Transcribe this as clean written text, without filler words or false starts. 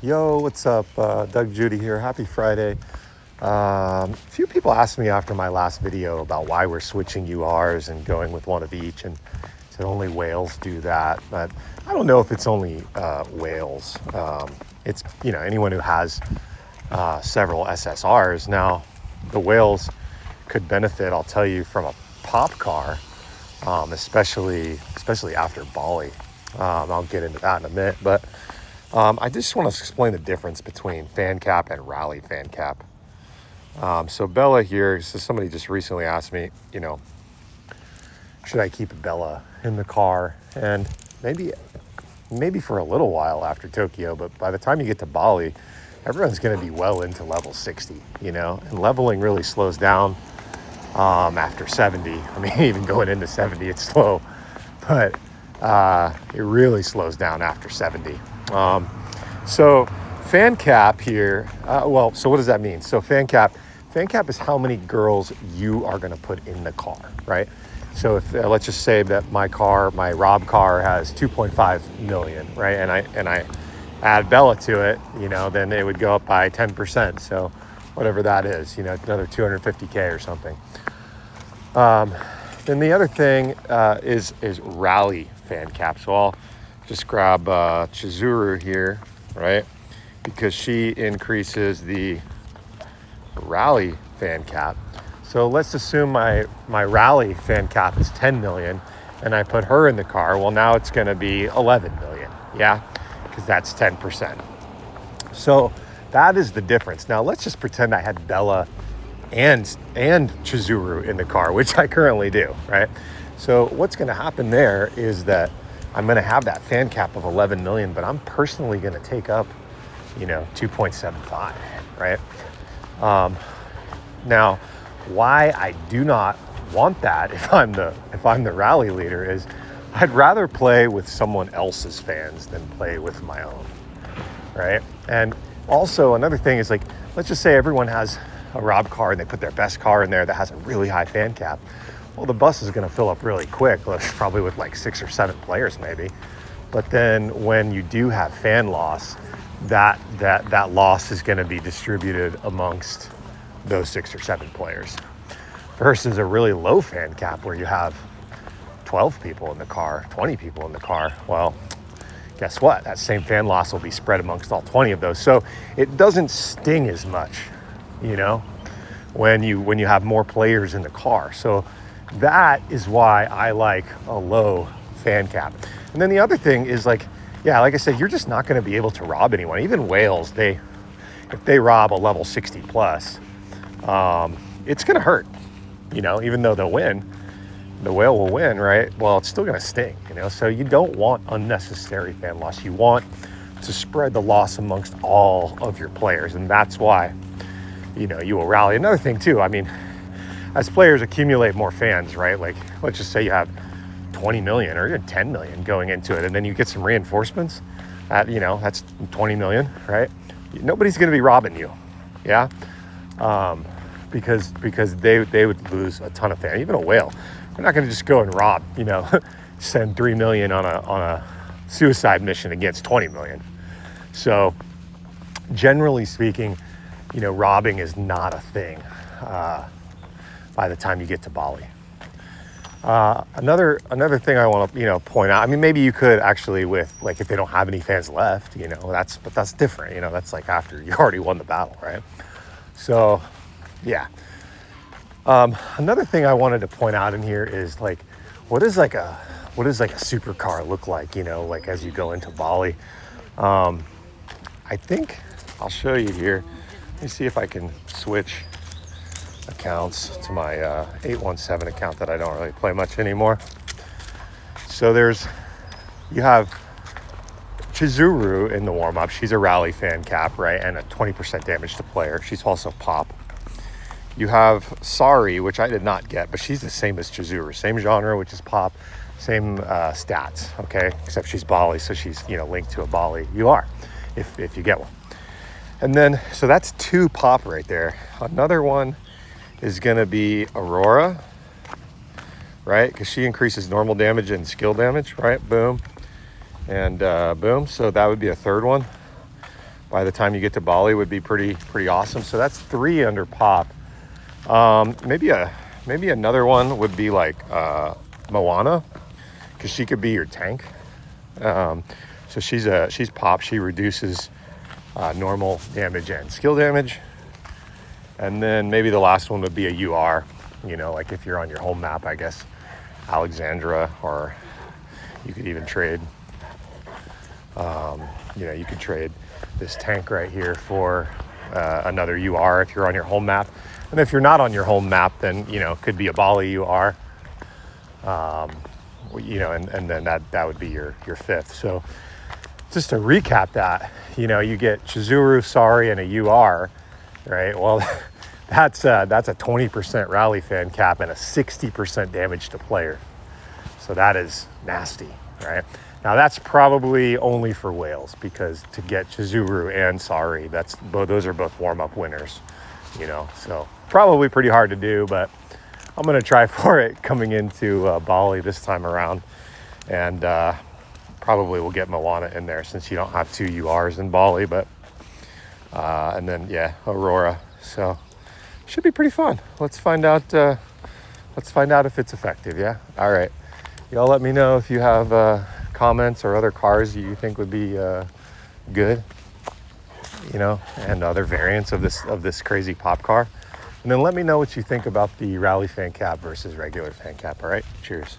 Yo, what's up? Doug Judy here. Happy Friday. A few people asked me after my last video about why we're switching URs and going with one of each, and said only whales do that. But I don't know if it's only whales. It's, anyone who has several SSRs. Now, the whales could benefit, I'll tell you, from a pop car, especially after Bali. I'll get into that in a minute, but I just want to explain the difference between fan cap and rally fan cap. So Bella here, so somebody just recently asked me, should I keep Bella in the car? And maybe for a little while after Tokyo, but by the time you get to Bali, everyone's going to be well into level 60, and leveling really slows down after 70. I mean, even going into 70, it's slow, but it really slows down after 70. So fan cap here, so what does that mean? So fan cap is how many girls you are going to put in the car, right? So if let's just say that my Rob car has 2.5 million, right? And I add Bella to it, then it would go up by 10%. So whatever that is, another 250K or something. Then the other thing is rally fan cap. So I'll just grab Chizuru here, right? Because she increases the rally fan cap. So let's assume my rally fan cap is 10 million and I put her in the car. Well, now it's going to be 11 million. Yeah, because that's 10%. So that is the difference. Now let's just pretend I had Bella and Chizuru in the car, which I currently do, right? So what's going to happen there is that I'm going to have that fan cap of 11 million, but I'm personally going to take up, 2.75, right? Now, why I do not want that if I'm the rally leader is I'd rather play with someone else's fans than play with my own, right? And also another thing is, like, let's just say everyone has a Rob car and they put their best car in there that has a really high fan cap. Well, the bus is going to fill up really quick, probably with like 6 or 7 players maybe. But then when you do have fan loss, that loss is going to be distributed amongst those 6 or 7 players. Versus a really low fan cap where you have 12 people in the car, 20 people in the car. Well, guess what? That same fan loss will be spread amongst all 20 of those. So it doesn't sting as much, when you have more players in the car. So that is why I like a low fan cap. And then the other thing is, like I said, you're just not going to be able to rob anyone. Even whales, if they rob a level 60 plus, it's going to hurt, even though they'll win. The whale will win, right? Well, it's still going to sting, So you don't want unnecessary fan loss. You want to spread the loss amongst all of your players. And that's why, you will rally. Another thing too, I mean, as players accumulate more fans, right? Like, let's just say you have 20 million or even 10 million going into it, and then you get some reinforcements at, that's 20 million, right? Nobody's going to be robbing you. Yeah. Because they would lose a ton of fans. Even a whale, they're not going to just go and rob, send 3 million on a suicide mission against 20 million. So generally speaking, robbing is not a thing by the time you get to Bali. Another thing I want to point out. I mean, maybe you could actually, with like, if they don't have any fans left, but that's different. That's like after you already won the battle, right? So, yeah. Another thing I wanted to point out in here is, like, what does like a supercar look like? Like as you go into Bali. I think I'll show you here. Let me see if I can switch accounts to my 817 account that I don't really play much anymore. So you have Chizuru in the warm-up. She's a rally fan cap, right? And a 20% damage to player. She's also pop. You have Sari, which I did not get, but she's the same as Chizuru. Same genre, which is pop. Same stats, okay? Except she's Bali, so she's, linked to a Bali UR if you get one. And then, so that's 2 pop right there. Another one is going to be Aurora, right? Because she increases normal damage and skill damage, right? Boom. And boom. So that would be a third one. by the time you get to Bali would be pretty awesome. So that's 3 under pop. Maybe another one would be like Moana, because she could be your tank. So she's pop. She reduces normal damage and skill damage. And then maybe the last one would be a UR, you know, like if you're on your home map, I guess, Alexandra, or you could even trade, you know, you could trade this tank right here for another UR if you're on your home map. And if you're not on your home map, then, you know, it could be a Bali UR, you know, and then that would be your 5th. So just to recap that, you know, you get Chizuru, Sari, and a UR, right? Well, that's a 20% rally fan cap and a 60% damage to player. So that is nasty, right? Now that's probably only for whales, because to get Chizuru and Sari, those are both warm-up winners, you know. So probably pretty hard to do, but I'm gonna try for it coming into Bali this time around, and probably we'll get Moana in there since you don't have 2 URs in Bali, but and then yeah, Aurora. So should be pretty fun. Let's find out if it's effective. Yeah. All right. Y'all let me know if you have comments or other cars you think would be good, you know, and other variants of this crazy pop car. And then let me know what you think about the rally fan cap versus regular fan cap. All right. Cheers.